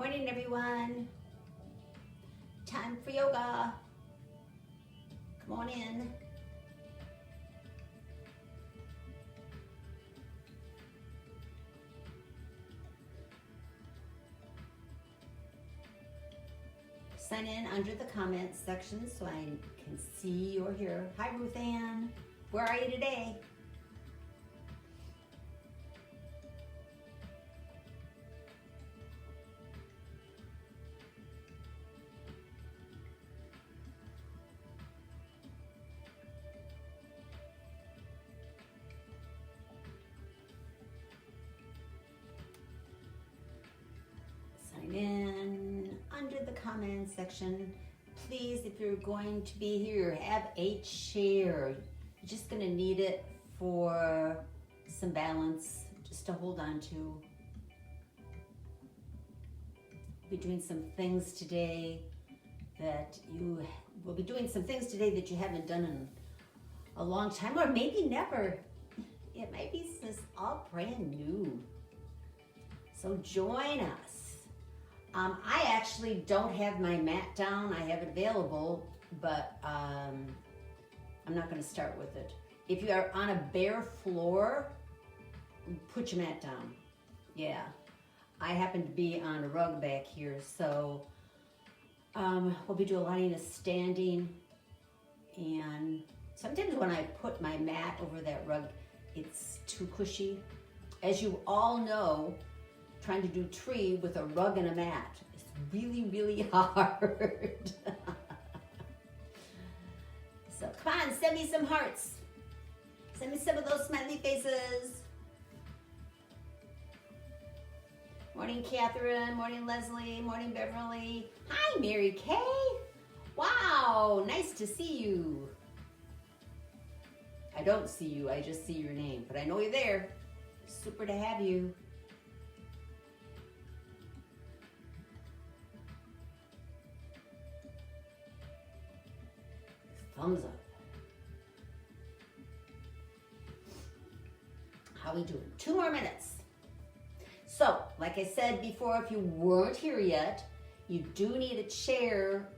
Morning, everyone. Time for yoga. Come on in. Sign in under the comments section so I can see you're here. Hi, Ruth Ann. Where are you today? Sign in under the comments section. Please, if you're going to be here, have a chair. You're just gonna need it for some balance, just to hold on to. Be doing some things today that you will be doing some things today that you haven't done in a long time, or maybe never. It might be just all brand new. So join us. I actually don't have my mat down. I have it available, but I'm not going to start with it. If you are on a bare floor, put your mat down. Yeah. I happen to be on a rug back here, so we'll be doing a lot of standing. And sometimes when I put my mat over that rug, it's too cushy. As you all know, trying to do tree with a rug and a mat is really, really hard. So come on, send me some hearts. Send me some of those smiley faces. Morning, Catherine. Morning, Leslie. Morning, Beverly. Hi, Mary Kay. Wow, nice to see you. I don't see you, I just see your name, but I know you're there. Super to have you. Thumbs up. How we doing? 2 more minutes. So, like I said before, if you weren't here yet, you do need a chair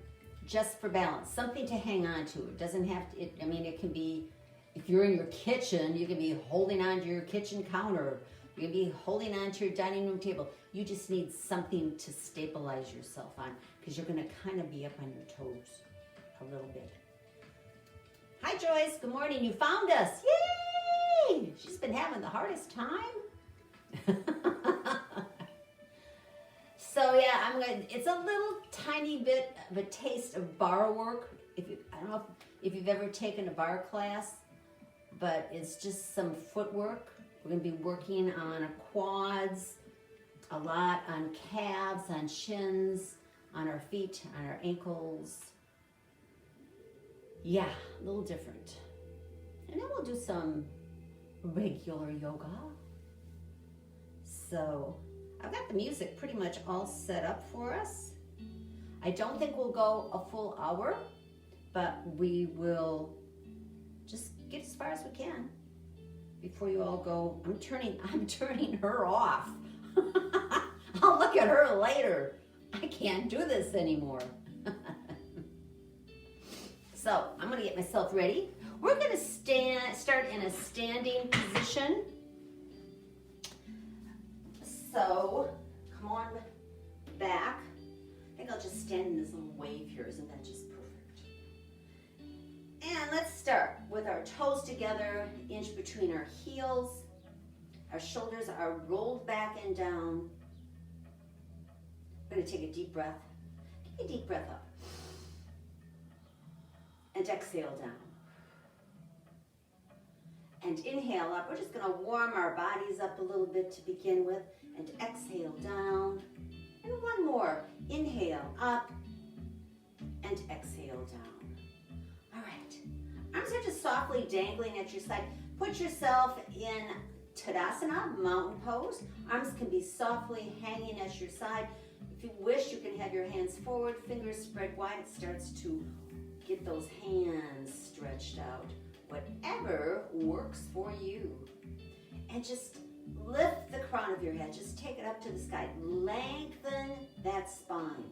just for balance, something to hang on to. It doesn't have to, I mean, it can be, if you're in your kitchen, you can be holding on to your kitchen counter. You can be holding on to your dining room table. You just need something to stabilize yourself on, because you're gonna kind of be up on your toes a little bit. Hi, Joyce. Good morning. You found us. Yay! She's been having the hardest time. So yeah, it's a little tiny bit of a taste of bar work. I don't know if you've ever taken a bar class, but it's just some footwork. We're gonna be working on quads, a lot on calves, on shins, on our feet, on our ankles. Yeah, a little different. And then we'll do some regular yoga. So I've got the music pretty much all set up for us. I don't think we'll go a full hour, but we will just get as far as we can before you all go. I'm turning her off. I'll look at her later. I can't do this anymore. So I'm gonna get myself ready. We're gonna start in a standing position. So come on back. I think I'll just stand in this little wave here. Isn't that just perfect? And let's start with our toes together, inch between our heels. Our shoulders are rolled back and down. We're gonna take a deep breath. Take a deep breath up. And exhale down. And inhale up. We're just gonna warm our bodies up a little bit to begin with. And exhale down. And one more. Inhale up and exhale down. All right. Arms are just softly dangling at your side. Put yourself in Tadasana, mountain pose. Arms can be softly hanging at your side. If you wish, you can have your hands forward, fingers spread wide. It starts to get those hands stretched out. Whatever works for you. And just Lift the crown of your head. Just take it up to the sky. Lengthen that spine.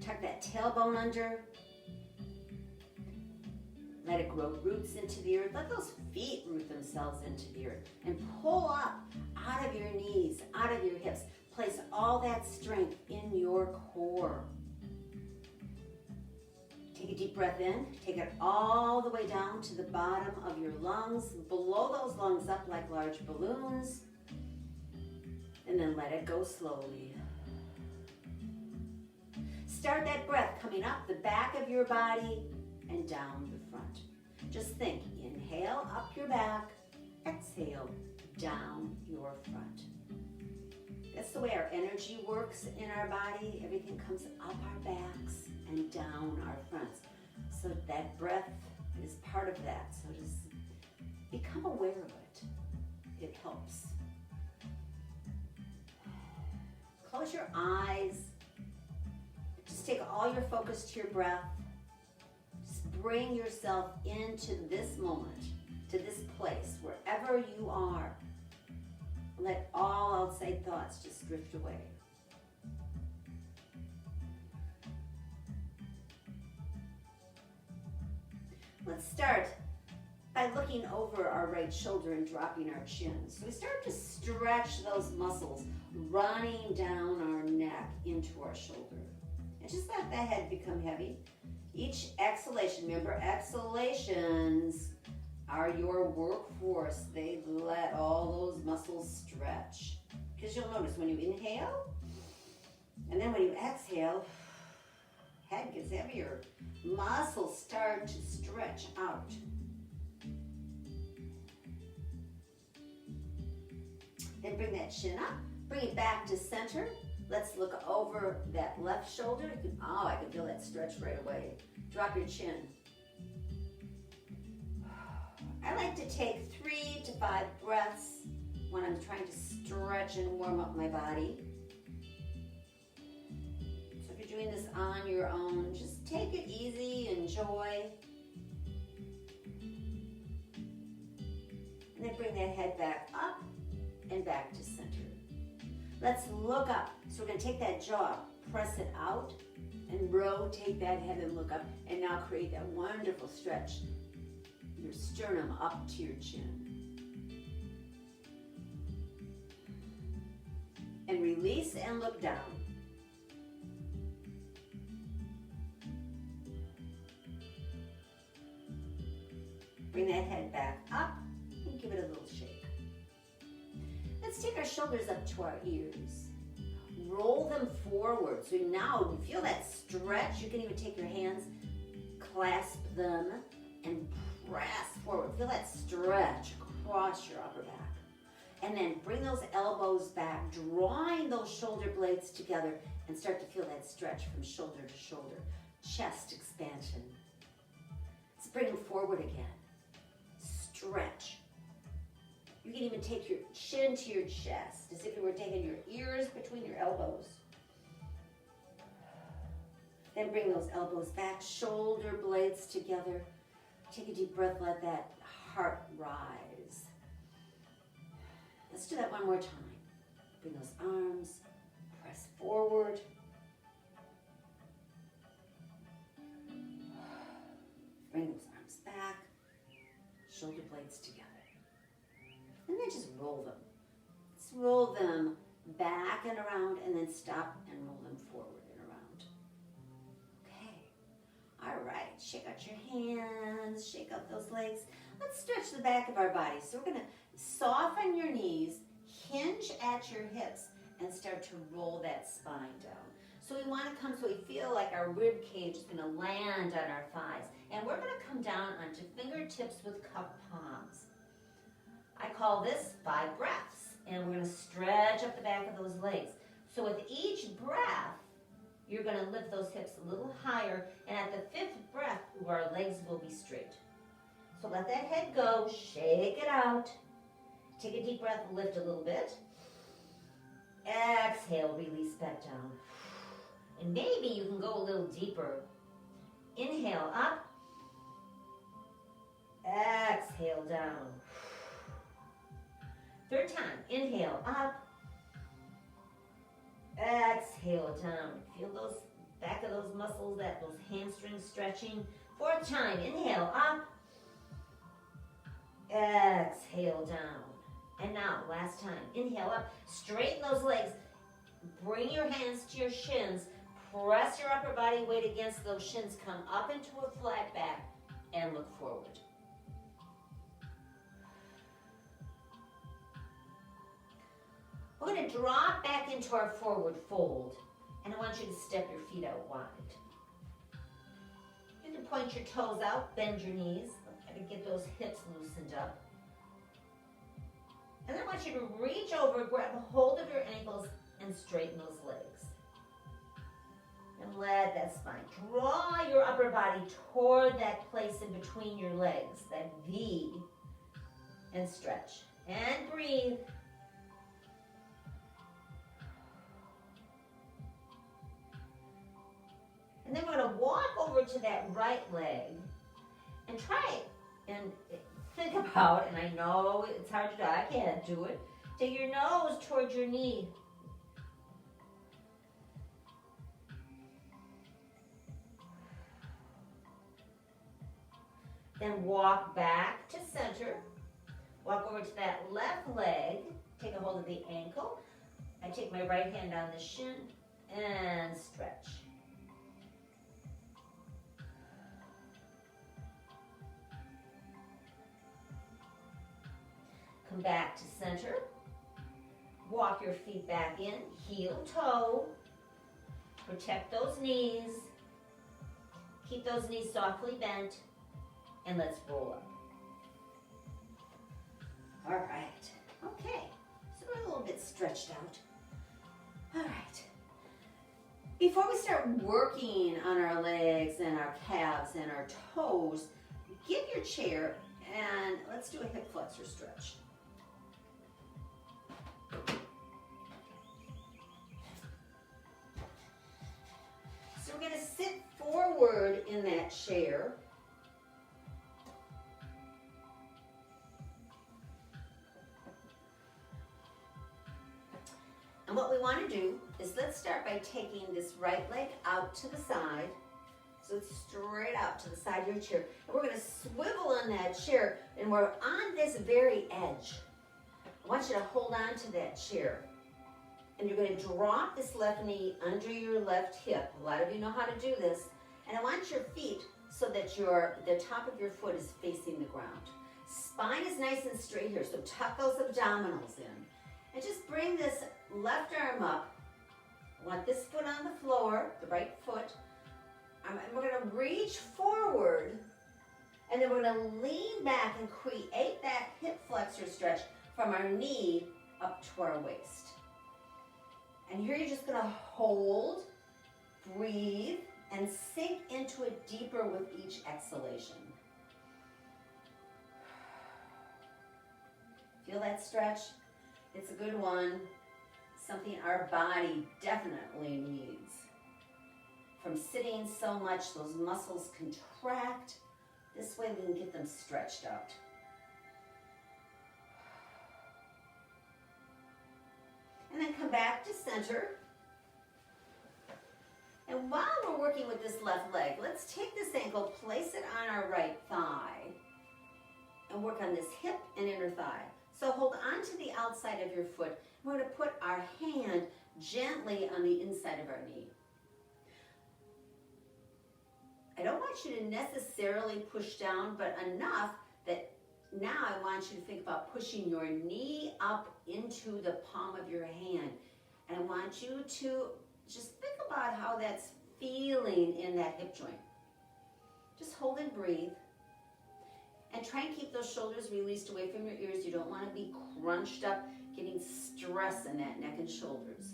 Tuck that tailbone under. Let it grow roots into the earth. Let those feet root themselves into the earth. And pull up out of your knees, out of your hips. Place all that strength in your core. Take a deep breath in. Take it all the way down to the bottom of your lungs. Blow those lungs up like large balloons. And then let it go slowly. Start that breath coming up the back of your body and down the front. Just think, inhale up your back, exhale down your front. That's the way our energy works in our body. Everything comes up our backs and down our fronts. So that breath is part of that. So just become aware of it. It helps. Close your eyes. Just take all your focus to your breath. Just bring yourself into this moment, to this place, wherever you are. Let all outside thoughts just drift away. Let's start by looking over our right shoulder and dropping our chin. So we start to stretch those muscles running down our neck into our shoulder. And just let the head become heavy. Each exhalation, remember exhalations are your workforce. They let all those muscles stretch. Because you'll notice when you inhale, and then when you exhale, head gets heavier. Muscles start to stretch out. Then bring that chin up, bring it back to center. Let's look over that left shoulder. Oh, I can feel that stretch right away. Drop your chin. I like to take 3 to 5 breaths when I'm trying to stretch and warm up my body. So if you're doing this on your own, just take it easy, enjoy. And then bring that head back up and back to center. Let's look up. So we're going to take that jaw, press it out, and rotate that head and look up. And now create that wonderful stretch. Your sternum up to your chin. And release and look down. Bring that head back up and give it a little shake. Let's take our shoulders up to our ears. Roll them forward. So now you feel that stretch. You can even take your hands, clasp them, and press forward. Feel that stretch across your upper back. And then bring those elbows back, drawing those shoulder blades together, and start to feel that stretch from shoulder to shoulder. Chest expansion. Let's bring them forward again. Stretch. You can even take your chin to your chest, as if you were taking your ears between your elbows. Then bring those elbows back, shoulder blades together. Take a deep breath, let that heart rise. Let's do that one more time. Bring those arms, press forward. Bring those arms back, shoulder blades together. And then just roll them. Let's roll them back and around, and then stop and roll them forward and around. Okay. All right. Shake out your hands. Shake out those legs. Let's stretch the back of our body. So we're going to soften your knees, hinge at your hips, and start to roll that spine down. So we want to come so we feel like our rib cage is going to land on our thighs. And we're going to come down onto fingertips with cup palms. I call this 5 breaths, and we're going to stretch up the back of those legs. So with each breath, you're going to lift those hips a little higher, and at the 5th breath, our legs will be straight. So let that head go, shake it out. Take a deep breath, lift a little bit. Exhale, release back down. And maybe you can go a little deeper. Inhale up. Exhale down. Third time, inhale up, exhale down. Feel those back of those muscles, those hamstrings stretching. Fourth time, inhale up, exhale down. And now, last time, inhale up, straighten those legs, bring your hands to your shins, press your upper body weight against those shins, come up into a flat back, and look forward. We're going to drop back into our forward fold, and I want you to step your feet out wide. You can point your toes out, bend your knees, try to get those hips loosened up. And then I want you to reach over, grab a hold of your ankles, and straighten those legs. And let that spine. Draw your upper body toward that place in between your legs, that V, and stretch. And breathe. And then we're going to walk over to that right leg and try and think about, and I know it's hard to do, I can't do it, take your nose towards your knee. Then walk back to center. Walk over to that left leg. Take a hold of the ankle. I take my right hand on the shin and stretch. Come back to center. Walk your feet back in. Heel toe. Protect those knees. Keep those knees softly bent. And let's roll up. All right. Okay. So we're a little bit stretched out. All right. Before we start working on our legs and our calves and our toes, get your chair and let's do a hip flexor stretch. So we're going to sit forward in that chair. And what we want to do is let's start by taking this right leg out to the side. So it's straight out to the side of your chair. And we're going to swivel on that chair, and we're on this very edge. I want you to hold on to that chair. And you're going to drop this left knee under your left hip. A lot of you know how to do this. And I want your feet so that the top of your foot is facing the ground. Spine is nice and straight here, so tuck those abdominals in. And just bring this left arm up. I want this foot on the floor, the right foot. And we're going to reach forward, and then we're going to lean back and create that hip flexor stretch from our knee up to our waist. And here you're just going to hold, breathe, and sink into it deeper with each exhalation. Feel that stretch? It's a good one. Something our body definitely needs. From sitting so much, those muscles contract. This way we can get them stretched out. And then come back to center. And while we're working with this left leg, let's take this ankle, place it on our right thigh, and work on this hip and inner thigh. So hold on to the outside of your foot. We're going to put our hand gently on the inside of our knee. I don't want you to necessarily push down, but enough that now I want you to think about pushing your knee up into the palm of your hand. And I want you to just think about how that's feeling in that hip joint. Just hold and breathe. And try and keep those shoulders released away from your ears. You don't want to be crunched up, getting stress in that neck and shoulders.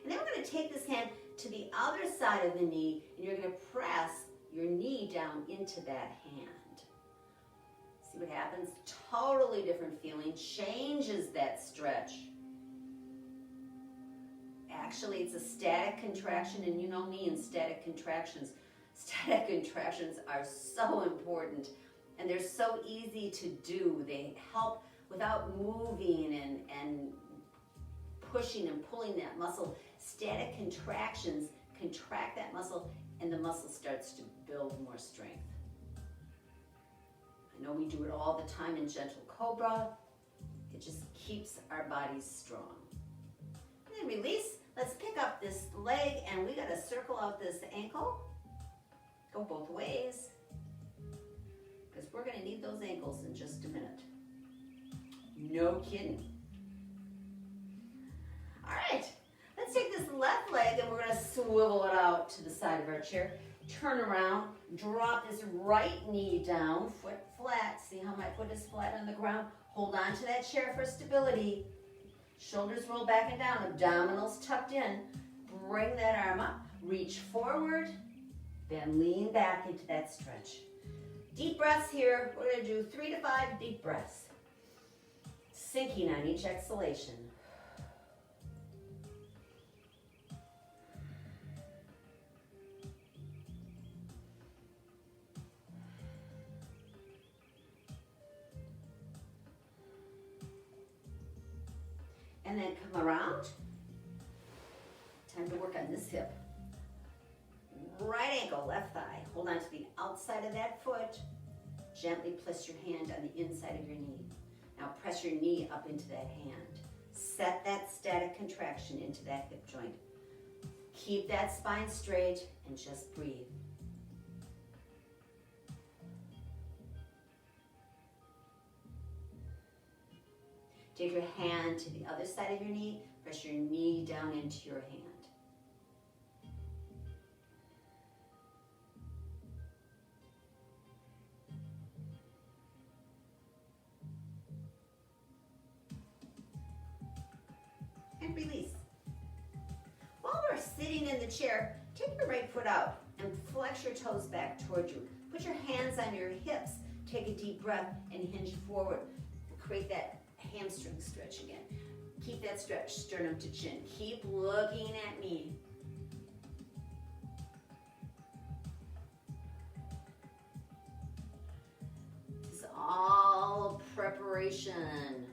And then we're going to take this hand to the other side of the knee, and you're going to press your knee down into that hand. See what happens? Totally different feeling. Changes that stretch. Actually, it's a static contraction, and you know me and static contractions. Static contractions are so important, And they're so easy to do. They help without moving and pushing and pulling that muscle. Static contractions contract that muscle, and the muscle starts to build more strength. I know we do it all the time in gentle cobra. It just keeps our bodies strong. And then release. Let's pick up this leg, and we gotta circle out this ankle. Go both ways, because we're gonna need those ankles in just a minute. No kidding. All right, let's take this left leg and we're gonna swivel it out to the side of our chair. Turn around, drop this right knee down, foot flat. See how my foot is flat on the ground? Hold on to that chair for stability. Shoulders roll back and down, abdominals tucked in. Bring that arm up, reach forward, then lean back into that stretch. Deep breaths here. We're gonna do 3 to 5 deep breaths. Sinking on each exhalation. And then come around. Time to work on this hip. Right ankle, left thigh. Hold on to the outside of that foot. Gently place your hand on the inside of your knee. Now press your knee up into that hand. Set that static contraction into that hip joint. Keep that spine straight and just breathe. Take your hand to the other side of your knee. Press your knee down into your hand. And release. While we're sitting in the chair, take your right foot out and flex your toes back toward you. Put your hands on your hips. Take a deep breath and hinge forward. Create that hamstring stretch again. Keep that stretch, sternum to chin. Keep looking at me. This is all preparation.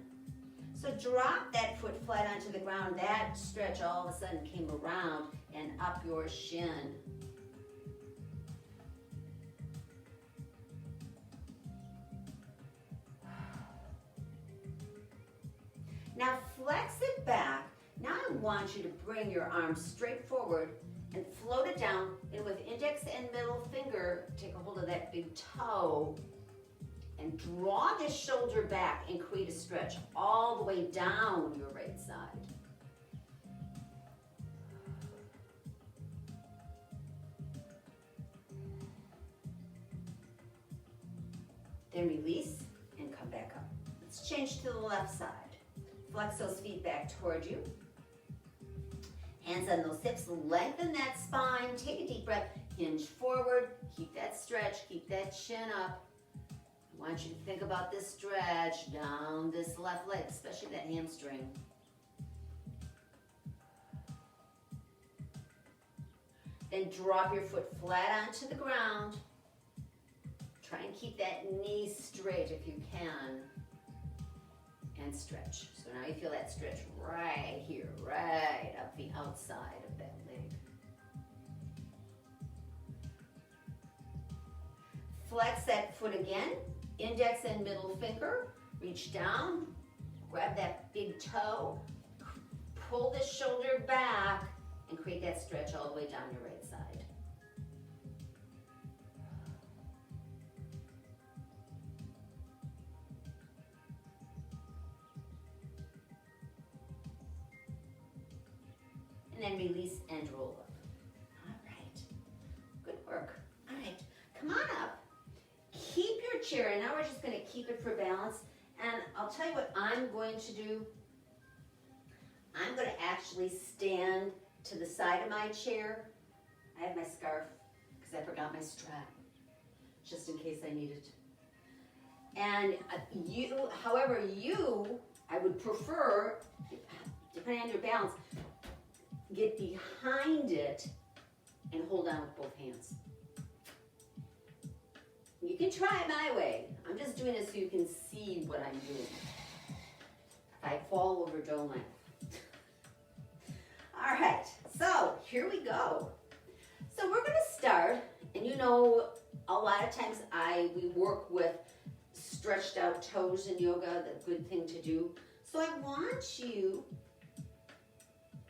So drop that foot flat onto the ground. That stretch all of a sudden came around and up your shin. Now flex it back. Now I want you to bring your arms straight forward and float it down, and with index and middle finger, take a hold of that big toe and draw this shoulder back and create a stretch all the way down your right side. Then release and come back up. Let's change to the left side. Flex those feet back toward you. Hands on those hips, lengthen that spine, take a deep breath, hinge forward, keep that stretch, keep that chin up. I want you to think about this stretch down this left leg, especially that hamstring. Then drop your foot flat onto the ground. Try and keep that knee straight if you can. And stretch. So now you feel that stretch right here, right up the outside of that leg. Flex that foot again, index and middle finger, reach down, grab that big toe, pull the shoulder back, and create that stretch all the way down your right side. And then release and roll up. All right, good work. All right, come on up. Keep your chair, and now we're just gonna keep it for balance. And I'll tell you what I'm going to do. I'm gonna actually stand to the side of my chair. I have my scarf because I forgot my strap, just in case I need it. And I would prefer, depending on your balance, get behind it and hold on with both hands. You can try it my way. I'm just doing it so you can see what I'm doing. If I fall over, don't laugh. All right, so here we go. So we're gonna start, and you know, a lot of times we work with stretched out toes in yoga, the good thing to do. So I want you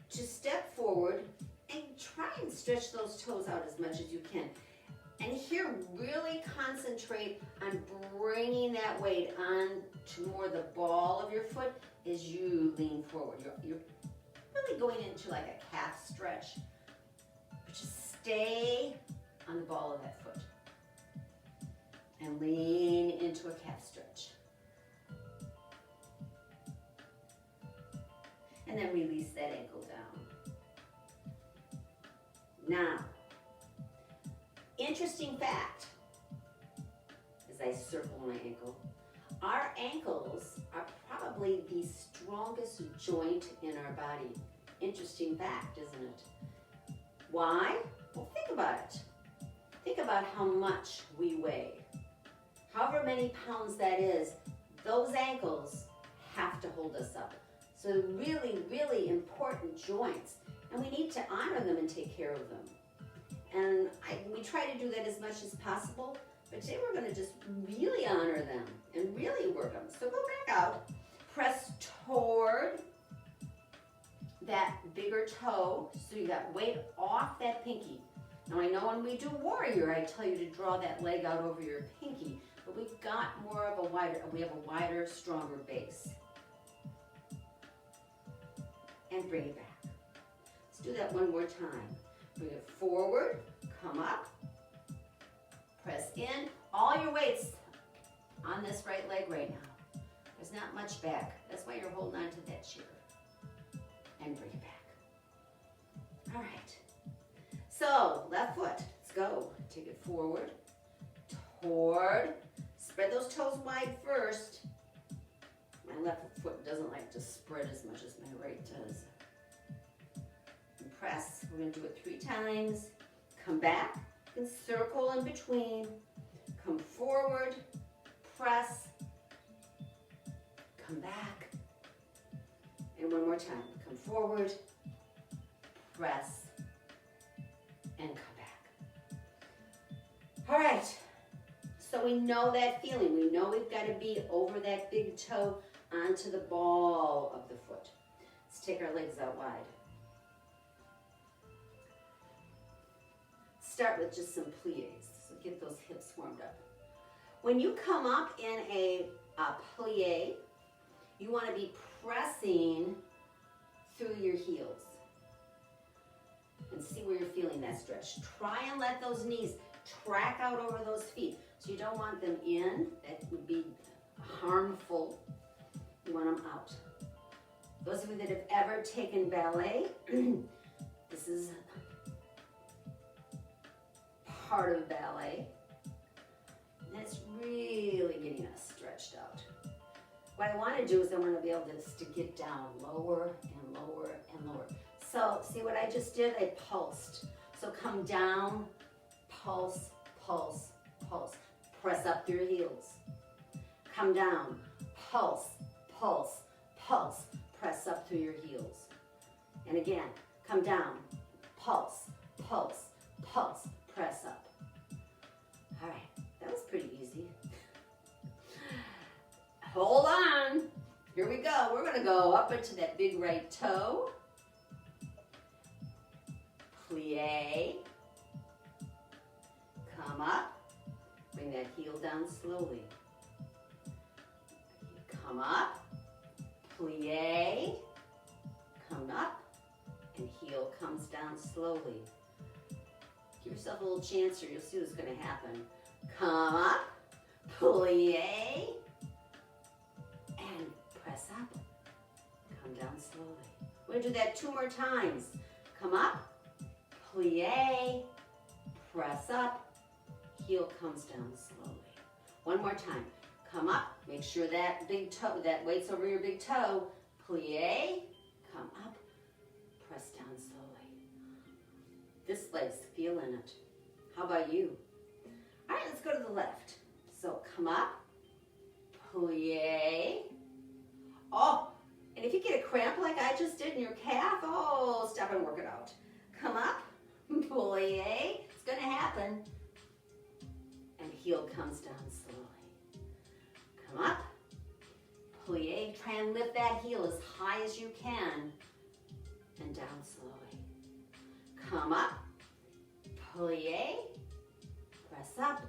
to step forward and try and stretch those toes out as much as you can. And here, really concentrate on bringing that weight on to more the ball of your foot as you lean forward. You're really going into like a calf stretch, but just stay on the ball of that foot and lean into a calf stretch. And then release that ankle down. Now, interesting fact, as I circle my ankle, our ankles are probably the strongest joint in our body. Interesting fact, isn't it? Why? Well, think about it. Think about how much we weigh. However many pounds that is, those ankles have to hold us up. So really, really important joints, and we need to honor them and take care of them. And we try to do that as much as possible, but today we're going to just really honor them and really work them. So go back out, press toward that bigger toe so you got weight off that pinky. Now I know when we do warrior, I tell you to draw that leg out over your pinky, but we've got we have a wider, stronger base. And bring it back. Let's do that one more time. Bring it forward, come up, press in. All your weight's on this right leg right now. There's not much back. That's why you're holding on to that chair. And bring it back. All right. So, left foot, let's go. Take it forward, toward. Spread those toes wide first. My left foot doesn't like to spread as much as my right does. And press, we're gonna do it 3 times. Come back, and circle in between. Come forward, press, come back. And one more time, come forward, press, and come back. All right, so we know that feeling. We know we've got to be over that big toe onto the ball of the foot. Let's take our legs out wide. Start with just some pliés, so get those hips warmed up. When you come up in a plié, you want to be pressing through your heels. And see where you're feeling that stretch. Try and let those knees track out over those feet. So you don't want them in, that would be harmful. You want them out. Those of you that have ever taken ballet, this is part of ballet. And it's really getting us stretched out. What I want to do is I want to be able to get down lower and lower and lower. So see what I just did? I pulsed. So come down, pulse, pulse, pulse. Press up through your heels. Come down, pulse, pulse, pulse. Press up through your heels. And again, come down, pulse, pulse, pulse. Press up. All right, that was pretty easy. Hold on. Here we go. We're going to go up into that big right toe. Plie. Come up. Bring that heel down slowly. Come up. Plie. Come up. And heel comes down slowly. Give yourself a little chance here. You'll see what's going to happen. Come up. Plie. And press up. Come down slowly. We're going to do that 2 more times. Come up. Plie, press up, heel comes down slowly. 1 more time. Come up, make sure that big toe, that weight's over your big toe. Plie, come up, press down slowly. This leg's feeling it. How about you? All right, let's go to the left. in, and heel comes down slowly. Come up, plie, try and lift that heel as high as you can, and down slowly. Come up, plie, press up,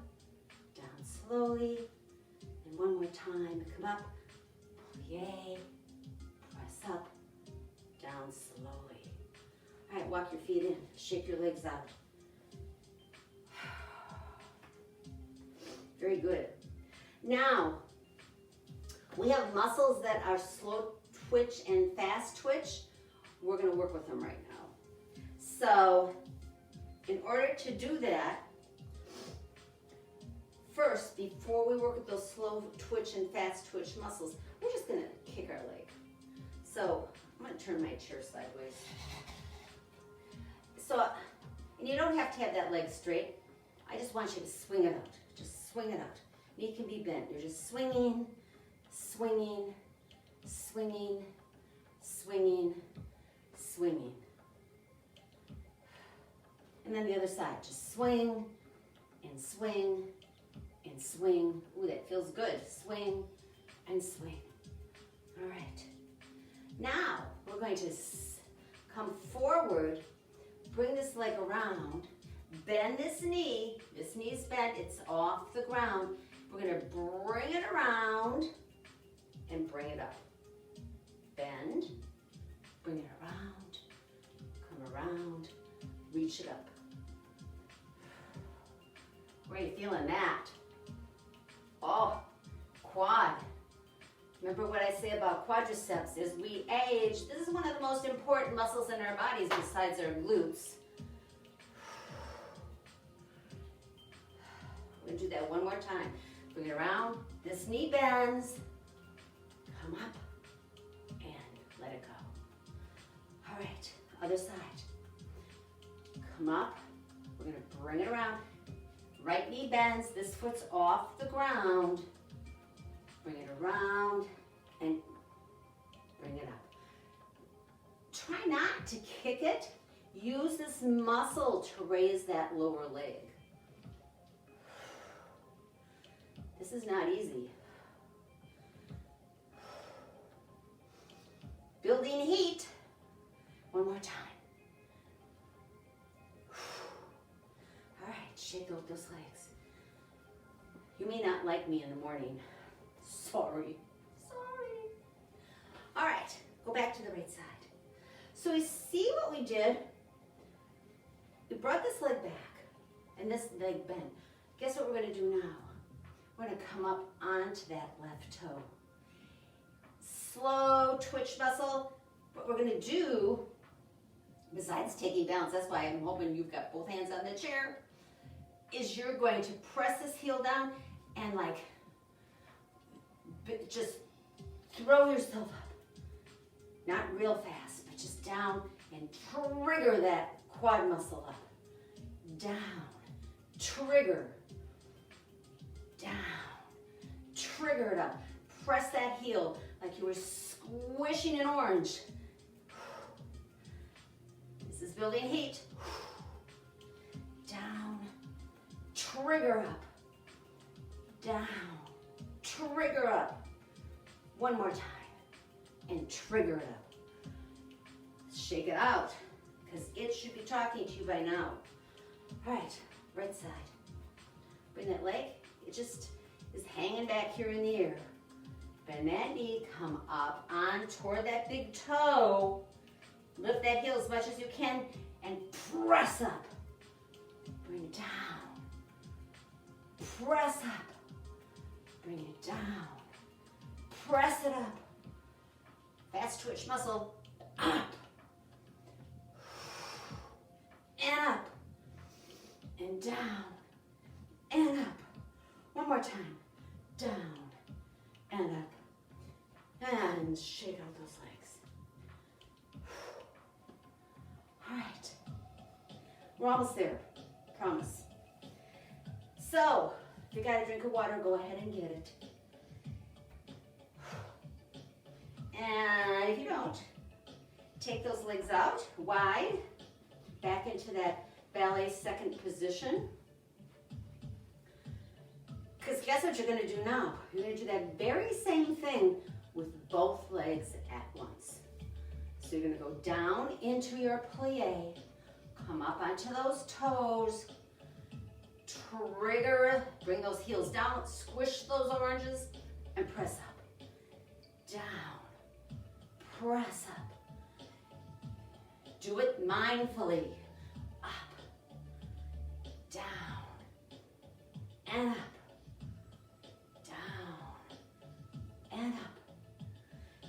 down slowly, and one more time, come up, plie, press up, down slowly. All right, walk your feet in, shake your legs out. Very good. Now, we have muscles that are slow twitch and fast twitch. We're going to work with them right now. So, in order to do that, first, before we work with those slow twitch and fast twitch muscles, we're just going to kick our leg. So, I'm going to turn my chair sideways. So, and you don't have to have that leg straight. I just want you to swing it out. Just swing it out. Knee can be bent. You're just swinging, swinging, swinging, swinging, swinging. And then the other side. Just swing and swing and swing. Ooh, that feels good. Swing and swing. All right. Now, we're going to come forward, bring this leg around, bend this knee. This knee's bent, it's off the ground. We're going to bring it around and bring it up. Bend, bring it around, come around, reach it up. Where are you feeling that? Oh, quad. Remember what I say about quadriceps, as we age, this is one of the most important muscles in our bodies besides our glutes. We're gonna do that one more time. Bring it around, this knee bends, come up, and let it go. All right, other side. Come up, we're gonna bring it around. Right knee bends, this foot's off the ground. Bring it around and bring it up. Try not to kick it. Use this muscle to raise that lower leg. This is not easy. Building heat. One more time. All right, shake out those legs. You may not like me in the morning. Sorry. All right, go back to the right side. So we see what we did. We brought this leg back and this leg bent. Guess what we're gonna do now? We're gonna come up onto that left toe. Slow twitch muscle. What we're gonna do, besides taking balance, that's why I'm hoping you've got both hands on the chair, is you're going to press this heel down and like, just throw yourself up. Not real fast, but just down and trigger that quad muscle up. Down, trigger, down, trigger it up. Press that heel like you were squishing an orange. This is building heat. Down, trigger up, down, trigger up. One more time, and trigger it up. Shake it out, because it should be talking to you by now. All right, right side. Bring that leg, it just is hanging back here in the air. Bend that knee, come up on toward that big toe. Lift that heel as much as you can, and press up. Bring it down. Press up. Bring it down. Press it up. Fast twitch muscle. Up. And up. And down. And up. One more time. Down. And up. And shake out those legs. All right. We're almost there. Promise. So, if you got a drink of water, go ahead and get it. And if you don't, take those legs out wide, back into that ballet second position. guess what you're going to do now? You're going to do that very same thing with both legs at once. So you're going to go down into your plie, come up onto those toes, trigger, bring those heels down, squish those oranges, and press up. Down, press up. Do it mindfully. Up, down, and up. And up,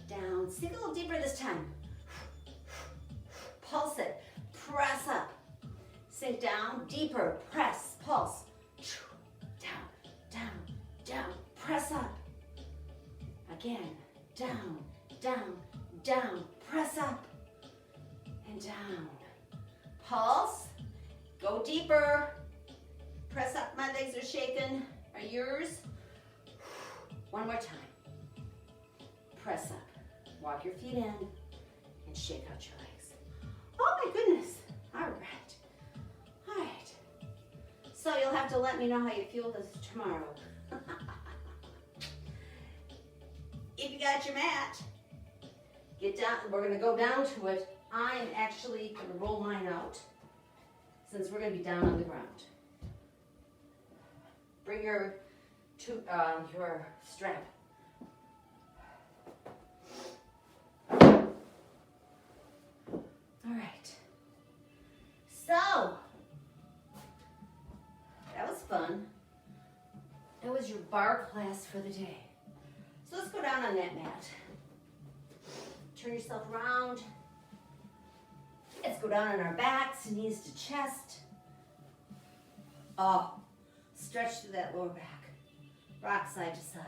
down. Sink a little deeper this time. Pulse it, press up. Sink down, deeper, press, pulse. Down, down, down, press up. Again, down, down, down, press up. And down. Pulse, go deeper. Press up, my legs are shaking. Are yours? One more time. Press up, walk your feet in, and shake out your legs. Oh my goodness, all right, all right. So you'll have to let me know how you feel this tomorrow. If you got your mat, get down, we're gonna go down to it. I'm actually gonna roll mine out since we're gonna be down on the ground. Bring your strap. All right, so that was fun. That was your barre class for the day. So let's go down on that mat. Turn yourself around. Let's go down on our backs, knees to chest. Oh, stretch through that lower back. Rock side to side.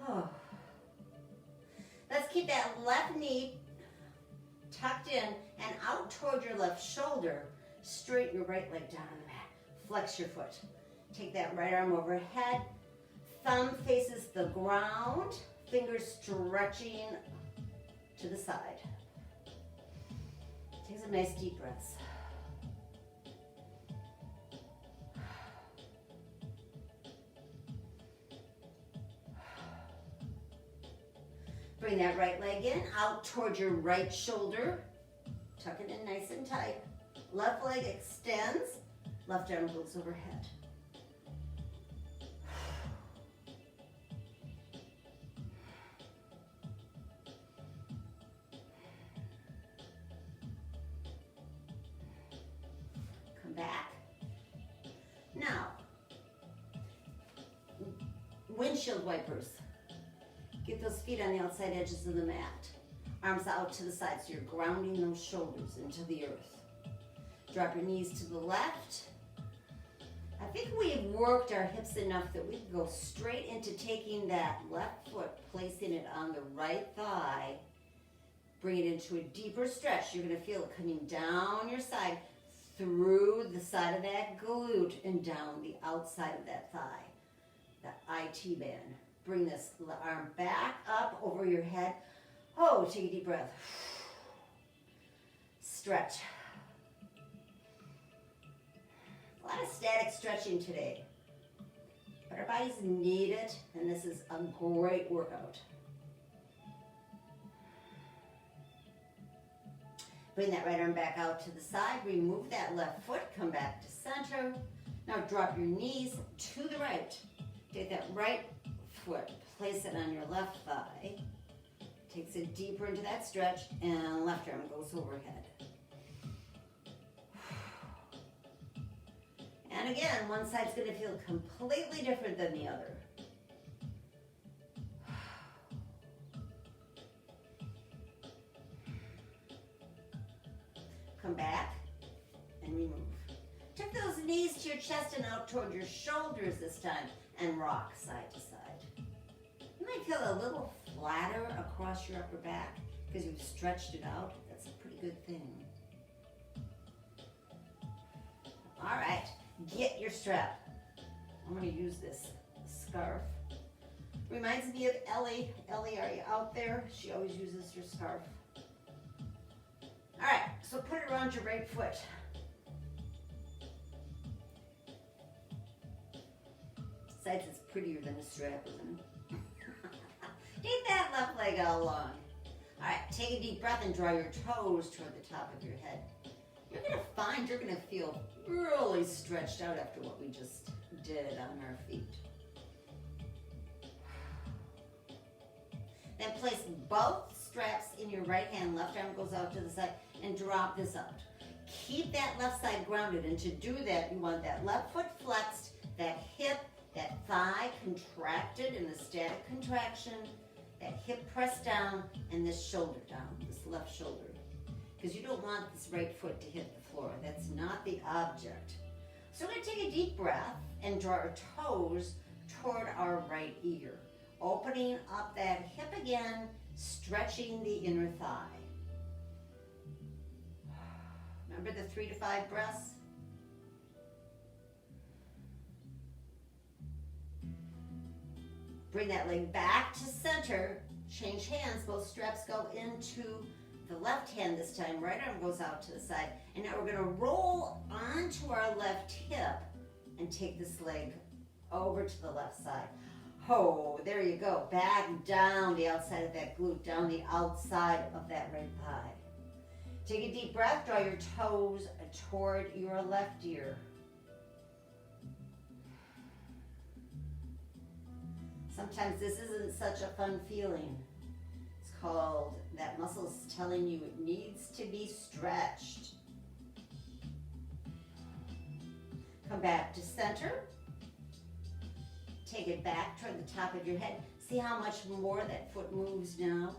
Oh. Let's keep that left knee tucked in and out toward your left shoulder. Straighten your right leg down on the mat. Flex your foot. Take that right arm overhead. Thumb faces the ground. Fingers stretching to the side. Take some nice deep breaths. Bring that right leg in, out towards your right shoulder. Tuck it in nice and tight. Left leg extends, left arm goes overhead. Come back. Now, windshield wipers. Get those feet on the outside edges of the mat. Arms out to the side so you're grounding those shoulders into the earth. Drop your knees to the left. I think we've worked our hips enough that we can go straight into taking that left foot, placing it on the right thigh. Bring it into a deeper stretch. You're going to feel it coming down your side, through the side of that glute, and down the outside of that thigh, that IT band. Bring this arm back up over your head. Oh, take a deep breath. Stretch. A lot of static stretching today, but our bodies need it, and this is a great workout. Bring that right arm back out to the side. Remove that left foot. Come back to center. Now drop your knees to the right. Take that right foot, place it on your left thigh. Takes it deeper into that stretch, and left arm goes overhead. And again, one side's going to feel completely different than the other. Come back and remove. Tuck those knees to your chest and out toward your shoulders this time, and rock side to side. You might feel a little flatter across your upper back because you've stretched it out. That's a pretty good thing. All right, get your strap. I'm going to use this scarf. Reminds me of Ellie. Ellie, are you out there? She always uses her scarf. All right, so put it around your right foot. Besides, it's prettier than a strap, isn't it? Take that left leg out long. All right, take a deep breath and draw your toes toward the top of your head. You're gonna find you're gonna feel really stretched out after what we just did on our feet. Then place both straps in your right hand, left arm goes out to the side, and drop this out. Keep that left side grounded, and to do that, you want that left foot flexed, that hip, that thigh contracted in a static contraction, that hip pressed down, and this shoulder down, this left shoulder. Because you don't want this right foot to hit the floor. That's not the object. So we're going to take a deep breath and draw our toes toward our right ear. Opening up that hip again, stretching the inner thigh. Remember the 3 to 5 breaths? Bring that leg back to center. Change hands. Both straps go into the left hand this time. Right arm goes out to the side. And now we're going to roll onto our left hip and take this leg over to the left side. Oh, there you go. Back down the outside of that glute, down the outside of that right thigh. Take a deep breath. Draw your toes toward your left ear. Sometimes this isn't such a fun feeling. It's called that muscle's telling you it needs to be stretched. Come back to center. Take it back toward the top of your head. See how much more that foot moves now?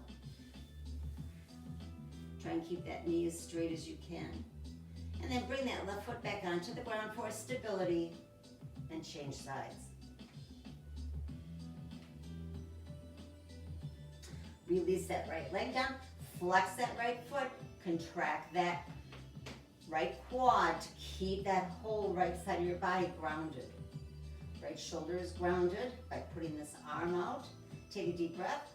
Try and keep that knee as straight as you can. And then bring that left foot back onto the ground for stability and change sides. Release that right leg down, flex that right foot, contract that right quad to keep that whole right side of your body grounded. Right shoulder is grounded by putting this arm out. Take a deep breath.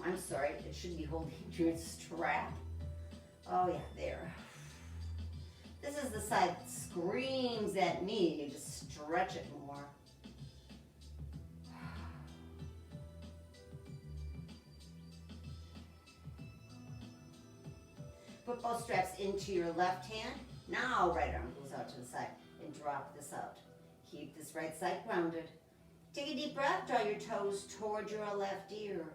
I'm sorry, it should be holding your strap. Oh yeah, there. This is the side that screams at me to stretch it more. Put both straps into your left hand. Now right arm goes out to the side and drop this out. Keep this right side grounded. Take a deep breath. Draw your toes toward your left ear.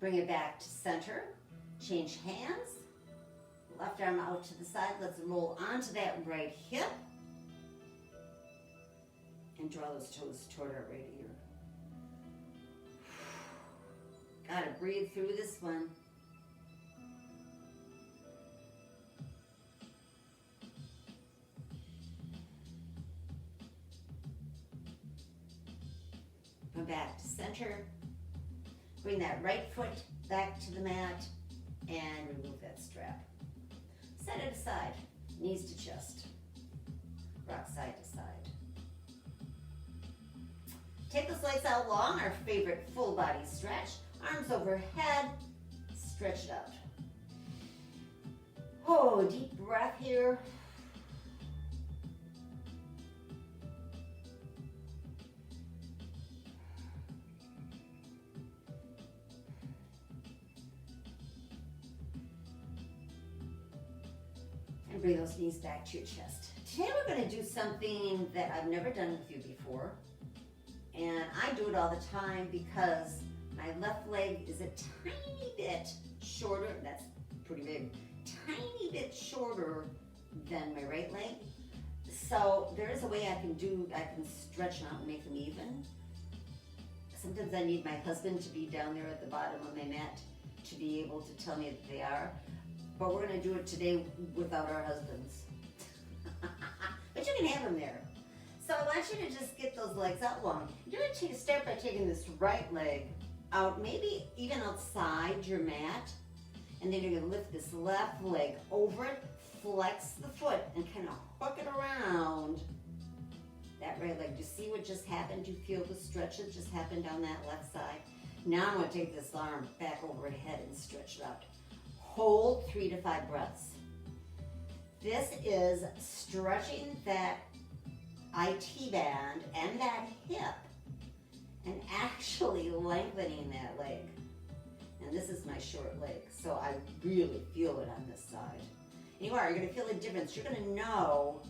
Bring it back to center. Change hands. Left arm out to the side. Let's roll onto that right hip. And draw those toes toward our right ear. Gotta breathe through this one. Come back to center. Bring that right foot back to the mat and remove that strap. Set it aside, knees to chest. Rock side to side. Take those legs out long, our favorite full body stretch. Arms overhead, stretch it out. Oh, deep breath here. And bring those knees back to your chest. Today we're going to do something that I've never done with you before. And I do it all the time because my left leg is a tiny bit shorter, that's pretty big, tiny bit shorter than my right leg. So there is a way I can stretch them out and make them even. Sometimes I need my husband to be down there at the bottom of my mat to be able to tell me that they are. But we're going to do it today without our husbands. But you can have them there. So I want you to just get those legs out long. You're going to start by taking this right leg out, maybe even outside your mat. And then you're going to lift this left leg over it, flex the foot, and kind of hook it around that right leg. Do you see what just happened? Do you feel the stretch that just happened down that left side? Now I'm going to take this arm back overhead and stretch it out. Hold 3 to 5 breaths. This is stretching that IT band and that hip and actually lengthening that leg. And this is my short leg, so I really feel it on this side. And you're going to feel the difference. You're going to know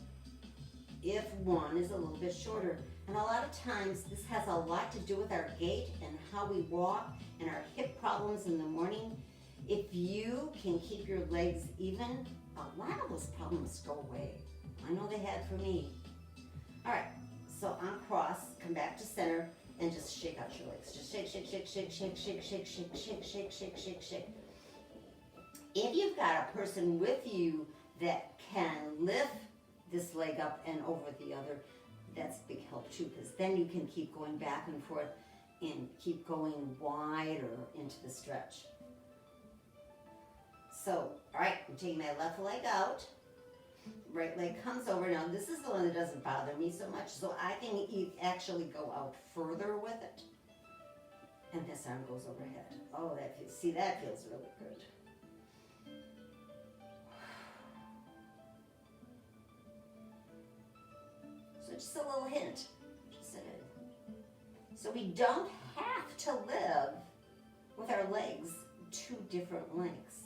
if one is a little bit shorter. And a lot of times this has a lot to do with our gait and how we walk and our hip problems in the morning. If you can keep your legs even, a lot of those problems go away. I know they had for me. All right, so on cross, come back to center and just shake out your legs. Just shake, shake, shake, shake, shake, shake, shake, shake, shake, shake, shake, shake, shake. If you've got a person with you that can lift this leg up and over the other, that's a big help too, because then you can keep going back and forth and keep going wider into the stretch. So, all right, I'm taking my left leg out. Right leg comes over. Now, this is the one that doesn't bother me so much, so I can actually go out further with it. And this arm goes overhead. Oh, that feels, see, that feels really good. So just a little hint. So we don't have to live with our legs 2 different lengths.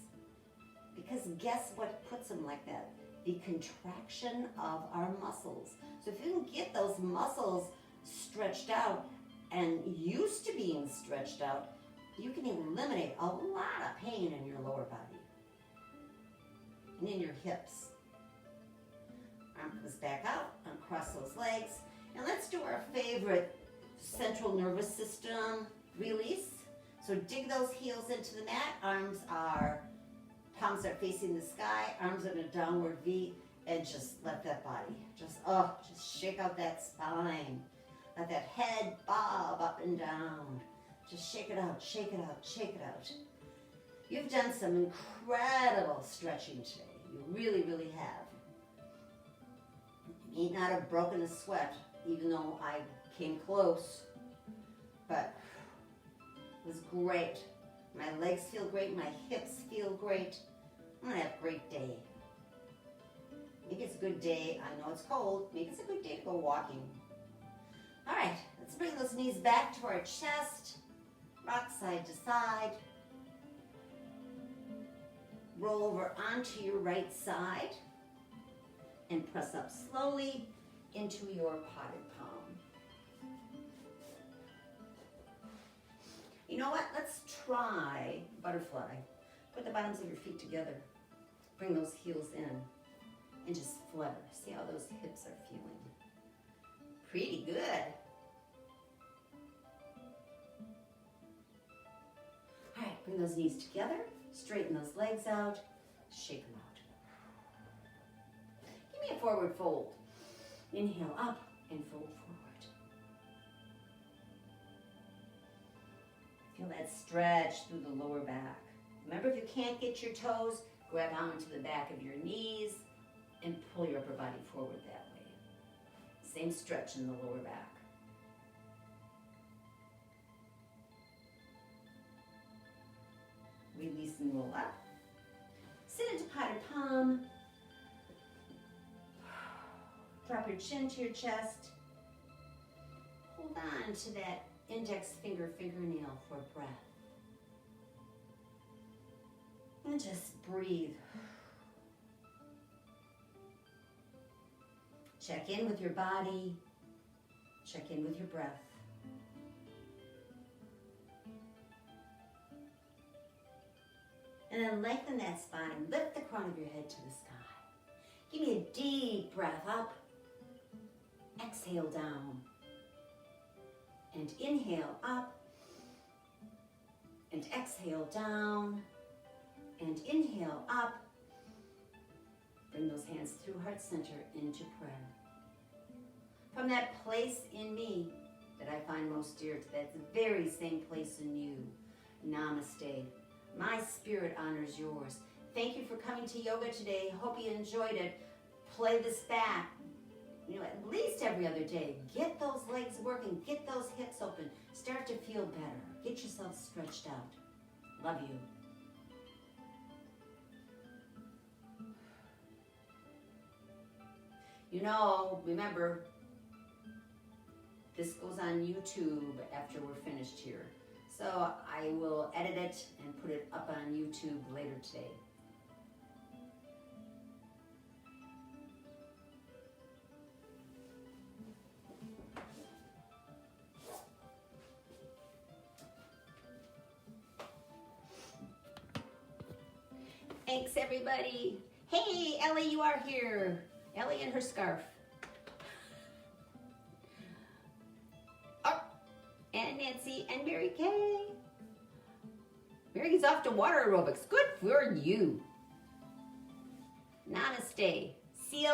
Because guess what puts them like that? The contraction of our muscles. So if you can get those muscles stretched out and used to being stretched out, you can eliminate a lot of pain in your lower body and in your hips. Arm comes back out, uncross those legs, and let's do our favorite central nervous system release. So dig those heels into the mat, palms are facing the sky, arms in a downward V, and just let that body, just shake out that spine. Let that head bob up and down. Just shake it out, shake it out, shake it out. You've done some incredible stretching today. You really, really have. You may not have broken a sweat, even though I came close, but it was great. My legs feel great, my hips feel great. I'm gonna have a great day. Maybe it's a good day, I know it's cold, maybe it's a good day to go walking. All right, let's bring those knees back to our chest, rock side to side. Roll over onto your right side and press up slowly into your potted palm. You know what? Let's try butterfly. Put the bottoms of your feet together. Bring those heels in and just flutter. See how those hips are feeling. Pretty good. All right, bring those knees together. Straighten those legs out. Shake them out. Give me a forward fold. Inhale up and fold forward. Feel that stretch through the lower back. Remember, if you can't get your toes, grab onto the back of your knees and pull your upper body forward that way. Same stretch in the lower back. Release and roll up. Sit into potted palm. Drop your chin to your chest. Hold on to that index fingernail for a breath. And just breathe. Check in with your body. Check in with your breath. And then lengthen that spine. Lift the crown of your head to the sky. Give me a deep breath up. Exhale down. And inhale up. And exhale down. And inhale up. Bring those hands through heart center into prayer. From that place in me that I find most dear to that very same place in you. Namaste. My spirit honors yours. Thank you for coming to yoga today. Hope you enjoyed it. Play this back. at least every other day. Get those legs working, get those hips open, start to feel better. Get yourself stretched out. Love you. Remember, this goes on YouTube after we're finished here. So I will edit it and put it up on YouTube later today. Thanks, everybody. Hey, Ellie, you are here. Ellie and her scarf. Oh, and Nancy and Mary Kay. Mary's off to water aerobics. Good for you. Namaste. See you.